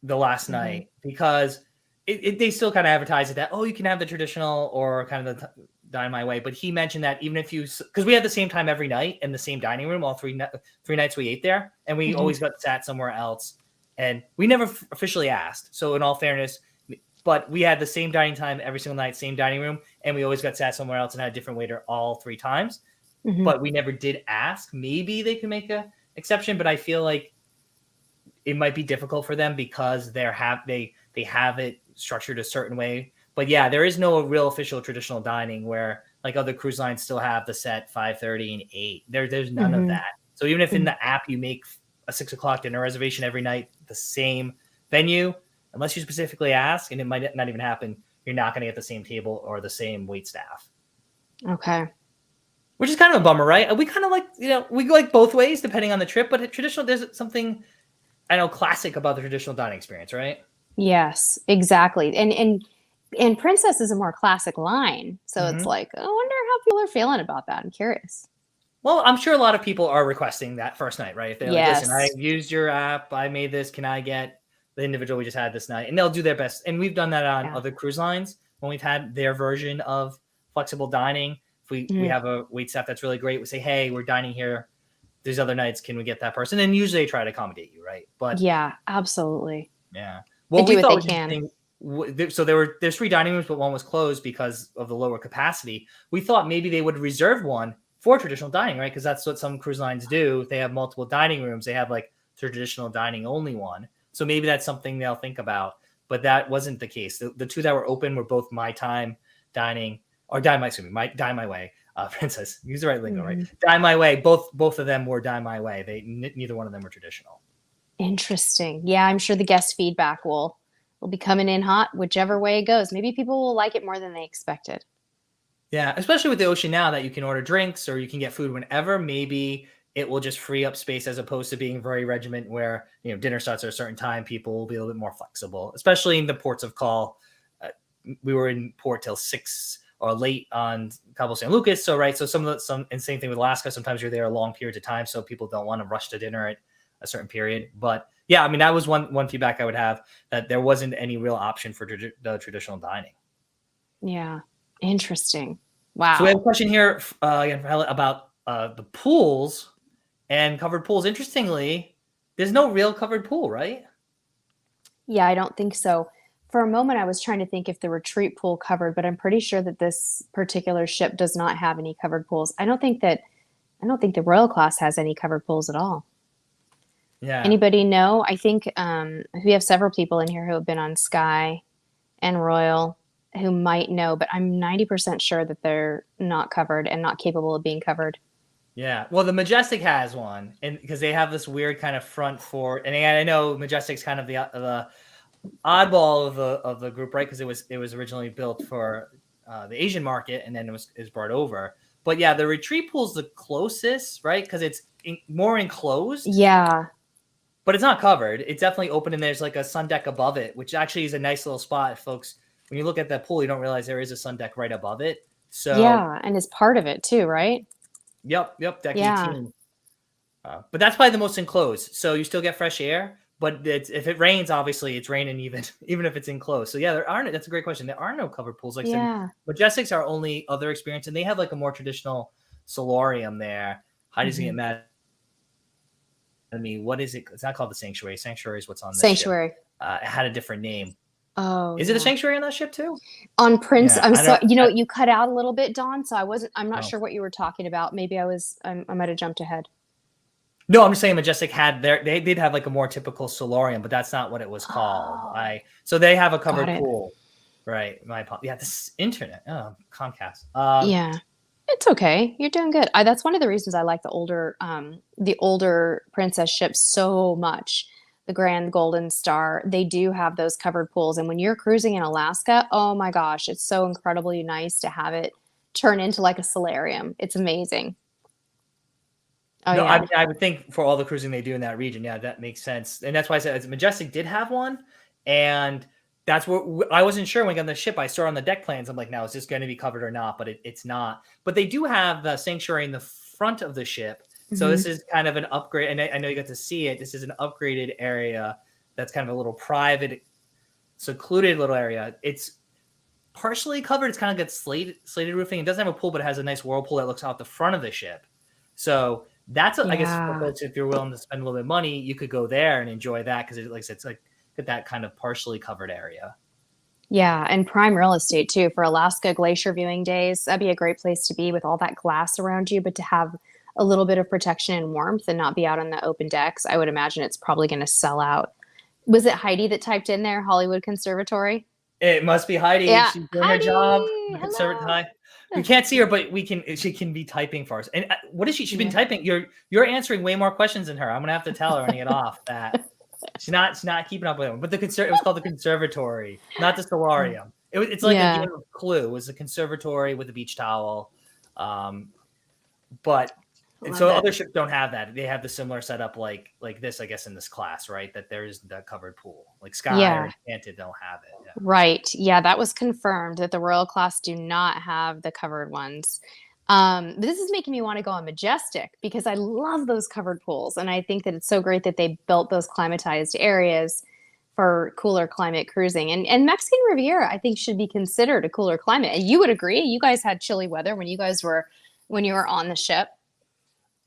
the last Mm-hmm. night because they still kind of advertise it that, oh, you can have the traditional or kind of the Dine My Way. But he mentioned that even if because we had the same time every night in the same dining room, all three nights we ate there, and we Mm-hmm. always got sat somewhere else. And we never officially asked. So in all fairness, but we had the same dining time every single night, same dining room, and we always got sat somewhere else and had a different waiter all three times. Mm-hmm. But we never did ask. Maybe they can make a exception, but I feel like it might be difficult for them because they have it structured a certain way. But yeah, there is no real official traditional dining where like other cruise lines still have the set 5:30 and 8. There's none of Mm-hmm. that. So even if in the app you make a 6 o'clock dinner reservation every night, the same venue, unless you specifically ask, and it might not even happen, you're not going to get the same table or the same wait staff. Okay. Which is kind of a bummer, right? We kind of like, we go like both ways depending on the trip, but traditional, there's something I know classic about the traditional dining experience, right? Yes, exactly. And Princess is a more classic line. So it's Mm-hmm. like, I wonder how people are feeling about that. I'm curious. Well, I'm sure a lot of people are requesting that first night, right? If they're like, listen, I Yes. used your app, I made this, can I get the individual we just had this night? And they'll do their best. And we've done that on Yeah. other cruise lines when we've had their version of flexible dining. If we have a wait staff that's really great, we say, hey, we're dining here these other nights, can we get that person? And usually they try to accommodate you, right? But Yeah, absolutely. yeah, They what do we what thought they was can. interesting. So there's 3 dining rooms, but one was closed because of the lower capacity. We thought maybe they would reserve one for traditional dining, right? Because that's what some cruise lines do. They have multiple dining rooms. They have like traditional dining only one. So maybe that's something they'll think about. But that wasn't the case. The 2 that were open were both my time dining or Dine My Way. Princess, use the right lingo, right? Dine My Way. Both of them were Dine My Way. Neither one of them were traditional. Interesting. Yeah, I'm sure the guest feedback will be coming in hot whichever way it goes. Maybe people will like it more than they expected. Yeah, especially with the ocean now that you can order drinks or you can get food whenever, maybe it will just free up space as opposed to being very regiment where, dinner starts at a certain time. People will be a little bit more flexible, especially in the ports of call. We were in port till 6 or late on Cabo San Lucas. So, right. So and same thing with Alaska. Sometimes you're there a long period of time. So people don't want to rush to dinner at a certain period. But yeah, I mean, that was one feedback I would have, that there wasn't any real option for the traditional dining. Yeah. Interesting. So we have a Wow. question here again for Helen about the pools and covered pools. Interestingly, there's no real covered pool, right? Yeah, I don't think so. For a moment, I was trying to think if the retreat pool covered, but I'm pretty sure that this particular ship does not have any covered pools. I don't think the Royal class has any covered pools at all. Yeah. Anybody know? I think we have several people in here who have been on Sky and Royal who might know, but I'm 90% sure that they're not covered and not capable of being covered. Yeah. Well, the Majestic has one, and because they have this weird kind of front fort, and I know Majestic's kind of the oddball of the group, right? Because it was originally built for the Asian market, and then it was brought over. But yeah, the retreat pool's the closest, right? Because it's more enclosed. Yeah. But it's not covered. It's definitely open, and there's like a sun deck above it, which actually is a nice little spot if folks when you look at that pool, you don't realize there is a sun deck right above it. So Yeah, and it's part of it too, right? yep, deck Yeah. 18. But that's probably the most enclosed. So you still get fresh air, but if it rains, obviously it's raining even if it's enclosed. So yeah, that's a great question. There are no covered pools. Like I said, Majestic's our only other experience, and they have like a more traditional solarium there. Heidi's gonna get mad at me. What is it? It's not called the Sanctuary. Sanctuary is what's on this Sanctuary. ship. It had a different name. Oh, Is it a Sanctuary on that ship too? On Prince, Yeah, I'm sorry. You cut out a little bit, Don. So I'm not Oh. sure what you were talking about. Maybe I might have jumped ahead. No, I'm just saying Majestic had they did have like a more typical solarium, but that's not what it was called. Oh. So they have a covered Got it. pool. Right. Yeah, this internet. Oh, Comcast. Yeah. It's okay. You're doing good. That's one of the reasons I like the older princess ships so much. The Grand Golden Star, they do have those covered pools. And when you're cruising in Alaska, oh my gosh, it's so incredibly nice to have it turn into like a solarium. It's amazing. Oh, No, yeah. I would think for all the cruising they do in that region, yeah, that makes sense. And that's why I said Majestic did have one. And that's what I wasn't sure when I got on the ship. I saw on the deck plans. I'm like, now is this going to be covered or not? But it's not. But they do have the Sanctuary in the front of the ship. So this is kind of an upgrade. And I know you got to see it. This is an upgraded area that's kind of a little private, secluded little area. It's partially covered. It's kind of got slated roofing. It doesn't have a pool, but it has a nice whirlpool that looks out the front of the ship. So that's, I guess, for folks, if you're willing to spend a little bit of money, you could go there and enjoy that because, like I said, it's like that kind of partially covered area. Yeah, and prime real estate too for Alaska glacier viewing days. That'd be a great place to be with all that glass around you, but to have a little bit of protection and warmth and not be out on the open decks. I would imagine it's probably going to sell out. Was it Heidi that typed in there Hollywood Conservatory? It must be Heidi. Yeah. She's doing Heidi, her job. hello. We can't see her, but she can be typing for us. And what is she? She's been typing. You're answering way more questions than her. I'm gonna have to tell her when I get off that she's not keeping up with them. But it was called the conservatory, not the solarium. It's like a game of Clue. It was a conservatory with a beach towel. But other ships don't have that. They have the similar setup like this, I guess, in this class, right? That there's the covered pool. Like Sky or Enchanted don't have it. Yeah. Right. Yeah, that was confirmed that the Royal class do not have the covered ones. This is making me want to go on Majestic because I love those covered pools. And I think that it's so great that they built those climatized areas for cooler climate cruising. And Mexican Riviera, I think, should be considered a cooler climate. And you would agree. You guys had chilly weather when you were on the ship.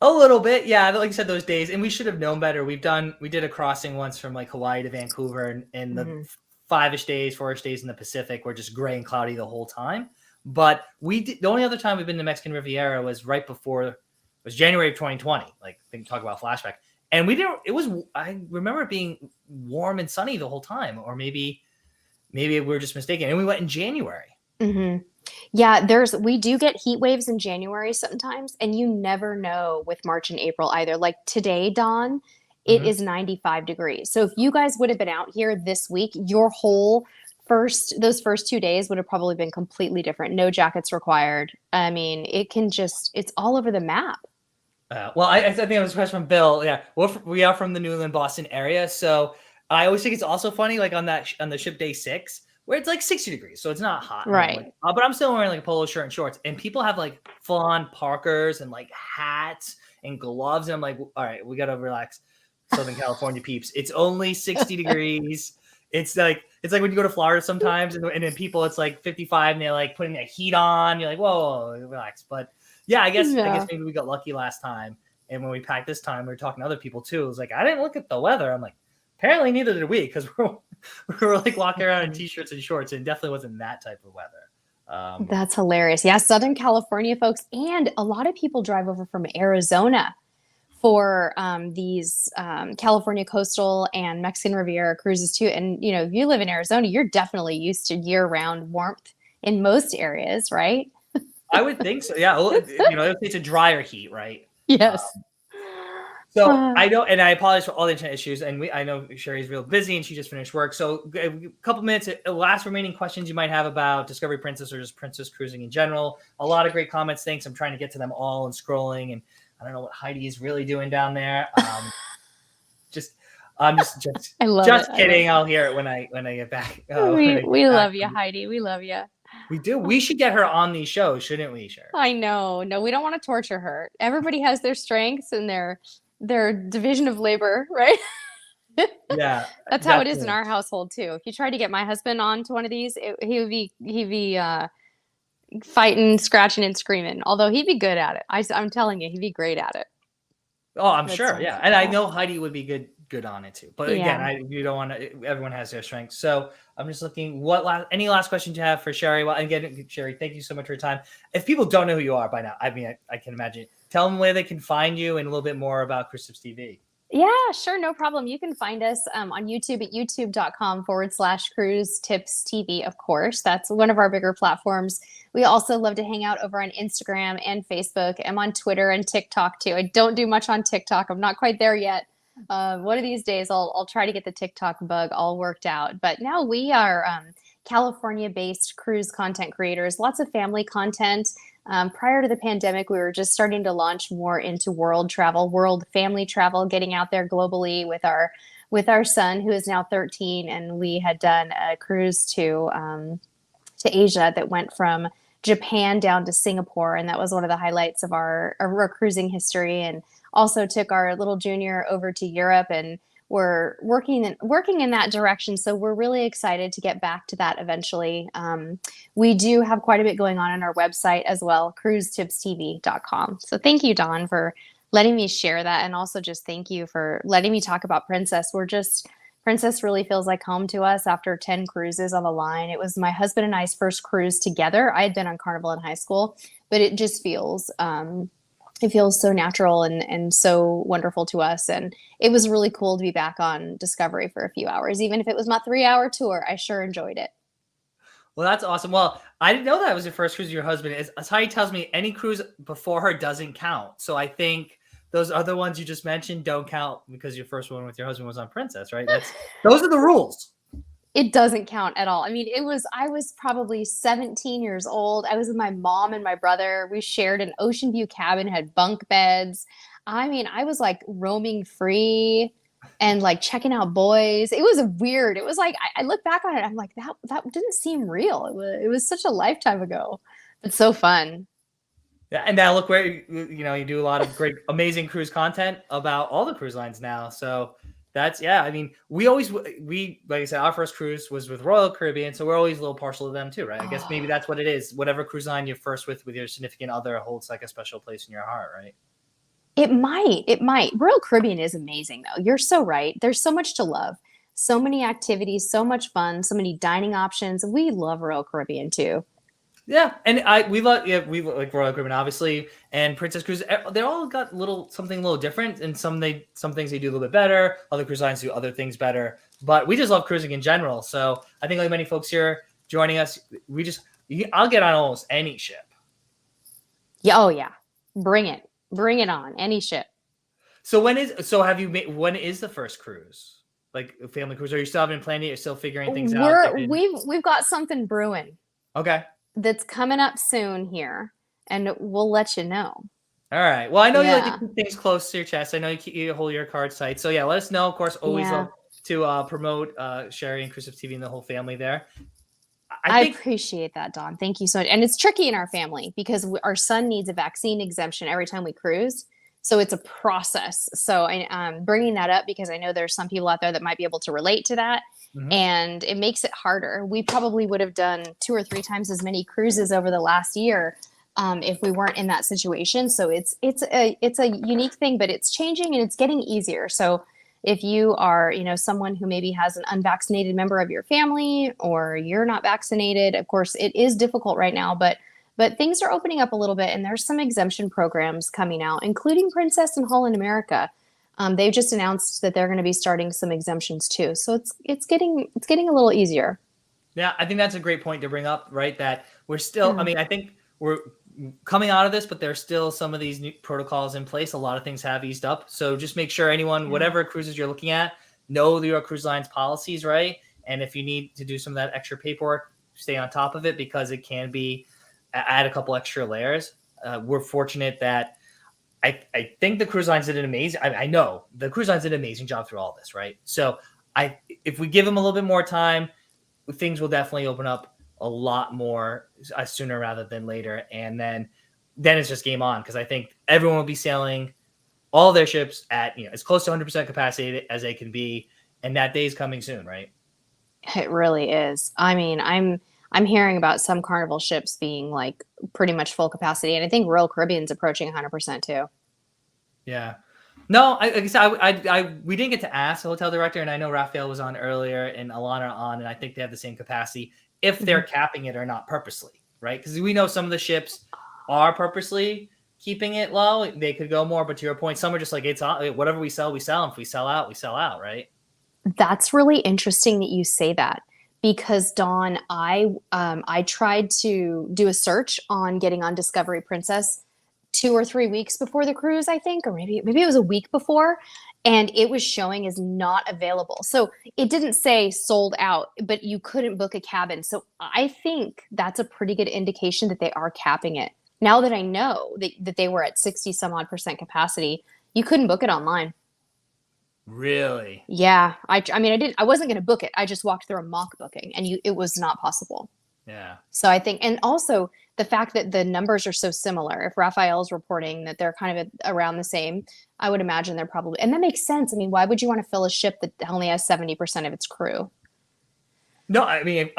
A little bit, yeah. Like you said, those days, and we should have known better. We did a crossing once from like Hawaii to Vancouver, and the 4-ish days in the Pacific were just gray and cloudy the whole time. But the only other time we've been to Mexican Riviera was right before it was January of 2020. Like, talk about flashback, and I remember it being warm and sunny the whole time, or maybe we were just mistaken. And we went in January. Mm-hmm. Yeah, we do get heat waves in January sometimes, and you never know with March and April either. Like today, Dawn, it is 95 degrees. So if you guys would have been out here this week, your whole those first 2 days would have probably been completely different. No jackets required. I mean, it's all over the map. Well, I think it was a question from Bill. Yeah, we are from the Newland, Boston area, so I always think it's also funny, like on the ship day 6. Where it's like 60 degrees, so it's not hot. Right. But I'm still wearing like a polo shirt and shorts. And people have like full-on parkers and like hats and gloves. And I'm like, all right, we got to relax. Southern California peeps. It's only 60 degrees. It's like when you go to Florida sometimes and then people, it's like 55 and they're like putting their heat on. You're like, whoa, relax. But yeah, I guess maybe we got lucky last time. And when we packed this time, we were talking to other people too. It was like, I didn't look at the weather. I'm like, apparently neither did we, because we were like walking around in t-shirts and shorts, and it definitely wasn't that type of weather. That's hilarious. Yeah, Southern California folks, and a lot of people drive over from Arizona for these California coastal and Mexican Riviera cruises too. And if you live in Arizona, you're definitely used to year-round warmth in most areas, right? I would think so. Yeah, it's a drier heat, right? Yes. So I know, and I apologize for all the internet issues. And I know Sheri's real busy, and she just finished work. So a couple minutes, last remaining questions you might have about Discovery Princess or just Princess cruising in general. A lot of great comments. Thanks. I'm trying to get to them all and scrolling, and I don't know what Heidi is really doing down there. I'm just I love just it. kidding. I'll hear it when I get back. We love you, Heidi. We love you. We do. We should get her on these shows, shouldn't we, Sheri? I know. No, we don't want to torture her. Everybody has their strengths and their division of labor, right? Yeah, That's how it is in definitely. our household too. If you tried to get my husband on to one of these, he'd be fighting, scratching, and screaming. Although he'd be good at it. I'm telling you, he'd be great at it. Oh, I'm But sure. Yeah, and I know Heidi would be good on it too. But again, yeah. you don't want to. Everyone has their strengths. So I'm just looking. Any last questions you have for Sheri? Well, again, Sheri, thank you so much for your time. If people don't know who you are by now, I mean, I can imagine. Tell them where they can find you and a little bit more about Cruisetipstv. Yeah, sure. No problem. You can find us on YouTube at youtube.com/Cruisetipstv, of course. That's one of our bigger platforms. We also love to hang out over on Instagram and Facebook. I'm on Twitter and TikTok too. I don't do much on TikTok. I'm not quite there yet. One of these days, I'll try to get the TikTok bug all worked out. But now we are California-based cruise content creators, lots of family content. Prior to the pandemic, we were just starting to launch more into world travel, world family travel, getting out there globally with our son, who is now 13, and we had done a cruise to Asia that went from Japan down to Singapore, and that was one of the highlights of our cruising history. And also took our little junior over to Europe, and we're working in that direction. So we're really excited to get back to that eventually. We do have quite a bit going on our website as well, cruisetipstv.com. So thank you, Dawn, for letting me share that. And also just thank you for letting me talk about Princess. Princess really feels like home to us after 10 cruises on the line. It was my husband and I's first cruise together. I had been on Carnival in high school, but it just feels, it feels so natural and so wonderful to us. And it was really cool to be back on Discovery for a few hours. Even if it was my 3-hour tour, I sure enjoyed it. Well, that's awesome. Well, I didn't know that was your first cruise with your husband. As Heidi tells me, any cruise before her doesn't count. So I think those other ones you just mentioned don't count because your first one with your husband was on Princess, right? Those are the rules. It doesn't count at all. I mean, I was probably 17 years old. I was with my mom and my brother. We shared an ocean view cabin, had bunk beds. I mean, I was like roaming free and like checking out boys. It was weird. It was like, I look back on it, I'm like, that didn't seem real. It was such a lifetime ago, but so fun. Yeah, and now look where you do a lot of great, amazing cruise content about all the cruise lines now. So that's I mean, we like I said, our first cruise was with Royal Caribbean, so we're always a little partial to them too, right? I guess maybe that's what it is. Whatever cruise line you're first with your significant other holds like a special place in your heart, right? It might. It might. Royal Caribbean is amazing, though. You're so right. There's so much to love. So many activities, so much fun, so many dining options. We love Royal Caribbean too. Yeah, and we like Royal Caribbean obviously, and Princess Cruises. They all got something a little different, and some things they do a little bit better. Other cruise lines do other things better, but we just love cruising in general. So I think like many folks here joining us, I'll get on almost any ship. Yeah. Oh yeah. Bring it on. Any ship. So when is the first cruise? Like a family cruise? Are you still having planned it? You're still figuring things out? We've got something brewing. Okay. That's coming up soon here, and we'll let you know. All right. Well, I know you like to keep things close to your chest. I know you hold your cards tight. So yeah, let us know. Of course, always love to promote Sheri and Cruisetipstv and the whole family there. I appreciate that, Dawn. Thank you so much. And it's tricky in our family because our son needs a vaccine exemption every time we cruise. So it's a process. So I'm bringing that up because I know there's some people out there that might be able to relate to that. Mm-hmm. And it makes it harder. We probably would have done 2 or 3 times as many cruises over the last year if we weren't in that situation. So it's a unique thing, but it's changing and it's getting easier. So if you are, someone who maybe has an unvaccinated member of your family or you're not vaccinated, of course, it is difficult right now, but things are opening up a little bit, and there's some exemption programs coming out, including Princess and Holland America. They've just announced that they're going to be starting some exemptions too. So it's getting a little easier. Yeah, I think that's a great point to bring up, right? That we're still, I mean, I think we're coming out of this, but there's still some of these new protocols in place. A lot of things have eased up. So just make sure anyone, whatever cruises you're looking at, know your cruise line's policies, right? And if you need to do some of that extra paperwork, stay on top of it because it can be add a couple extra layers. We're fortunate that I think the cruise lines did an amazing. I know the cruise lines did an amazing job through all this, right? So if we give them a little bit more time, things will definitely open up a lot more sooner rather than later, and then it's just game on, because I think everyone will be sailing all their ships at as close to 100% capacity as they can be, and that day is coming soon, right? It really is. I mean, I'm hearing about some Carnival ships being like pretty much full capacity, and I think Royal Caribbean's approaching 100% too. Yeah. No, like I said, we didn't get to ask the hotel director, and I know Raphael was on earlier and Alana on, and I think they have the same capacity, if they're capping it or not purposely, right? Because we know some of the ships are purposely keeping it low. They could go more, but to your point, some are just like, it's on, whatever we sell, we sell. And if we sell out, we sell out, right? That's really interesting that you say that, because Dawn, I tried to do a search on getting on Discovery Princess 2 or 3 weeks before the cruise, I think, or maybe it was a week before, and it was showing as not available. So it didn't say sold out, but you couldn't book a cabin. So I think that's a pretty good indication that they are capping it. Now that I know that they were at 60 some odd percent capacity, you couldn't book it online. Really? Yeah. I mean, I wasn't going to book it. I just walked through a mock booking, and it was not possible. Yeah. So I think, and also the fact that the numbers are so similar, if Raphael's reporting that they're kind of around the same, I would imagine they're probably, and that makes sense. I mean, why would you want to fill a ship that only has 70% of its crew? No, I mean,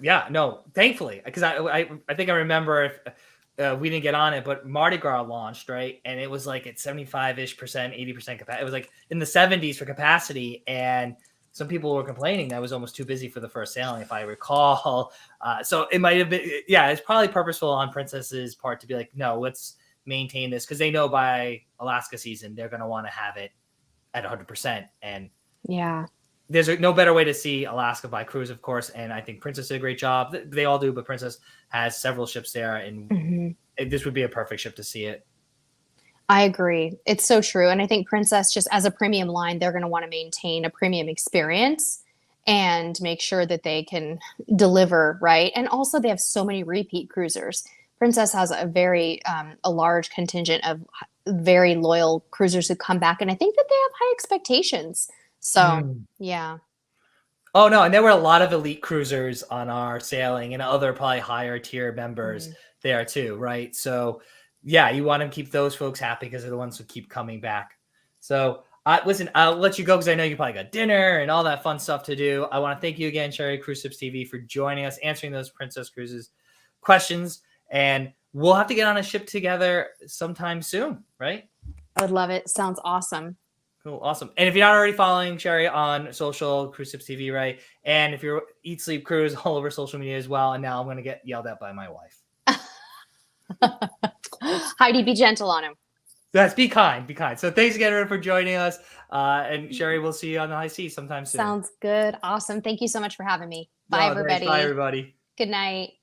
yeah, no, thankfully, because I think I remember if we didn't get on it, but Mardi Gras launched, right? And it was like at 75-ish%, 80% capacity. It was like in the 70s for capacity. And some people were complaining that it was almost too busy for the first sailing, if I recall. So it might have been, yeah, it's probably purposeful on Princess's part to be like, no, let's maintain this, because they know by Alaska season, they're going to want to have it at 100%. And yeah, there's no better way to see Alaska by cruise, of course. And I think Princess did a great job. They all do, but Princess has several ships there, and this would be a perfect ship to see it. I agree. It's so true. And I think Princess, just as a premium line, they're going to want to maintain a premium experience and make sure that they can deliver, right? And also they have so many repeat cruisers. Princess has a large contingent of very loyal cruisers who come back, and I think that they have high expectations. So, yeah. Oh, no, and there were a lot of elite cruisers on our sailing, and other probably higher tier members there too, right? So, yeah, you want to keep those folks happy, because they're the ones who keep coming back. So, listen, I'll let you go, because I know you probably got dinner and all that fun stuff to do. I want to thank you again, Sheri, Cruisetipstv, for joining us, answering those Princess Cruises questions. And we'll have to get on a ship together sometime soon, right? I would love it. Sounds awesome. Cool. Awesome. And if you're not already following Sheri on social, Cruisetipstv, right? And if you're Eat Sleep Cruise all over social media as well. And now I'm going to get yelled at by my wife. Heidi, be gentle on him. Yes, be kind, be kind. So thanks again, everyone, for joining us. And Sheri, we'll see you on the high seas sometime soon. Sounds good. Awesome. Thank you so much for having me. Bye, everybody. Bye, everybody. Good night.